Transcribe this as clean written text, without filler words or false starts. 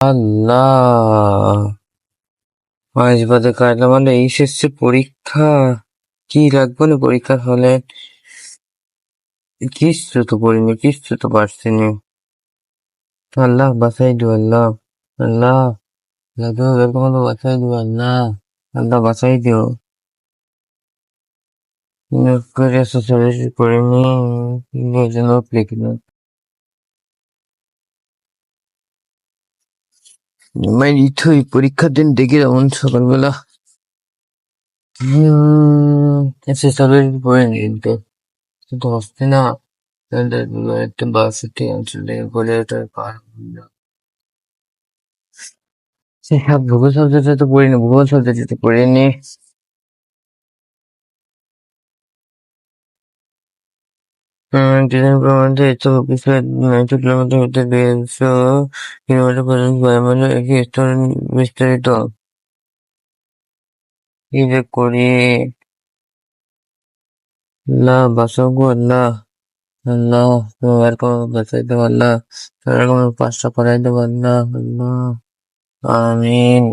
আল্লাহ, মাঝ পথে কাটলাম মানে এই শেষে পরীক্ষা, কি লাগবে না পরীক্ষার হলে? কিচ্ছু তো পড়িনি, কিচ্ছু তো পারছি নি। আল্লাহ বাঁচাই দিও, আল্লাহ আল্লাহ এরকম বাঁচাই দিও, আল্লাহ আল্লাহ বাঁচাই দিও। করে সোশ্যালাইজ করিনি, জন্য লিখি না। আমার ইচ্ছুই পরীক্ষার দিন দেখি এমন সকালবেলা সোশ্যালাইজ করিনি, কিন্তু কিন্তু হচ্ছে না। একটা বাসে আসলে বলে ওটা পার হলো না। সব ভূগোল সাবজেক্টে তো পড়িনি, ভূগোল সাবজেক্টে তো পড়িনি। ডিজাইন প্রমাণিত এসব অফিসে 90 কিলোমিটার হতে 150 কিলোমিটার পর্যন্ত বায়ুমণ্ডল একই স্তরে বিস্তারিত। কি যে করি, আল্লাহ বাঁচাও গো, আল্লাহ আল্লাহ তোমার কোনো বাঁচাই দেবো, আল্লাহ তোমার কোনো পাঁচটা করাই দেবো, আল্লাহ আল্লাহ আমিন।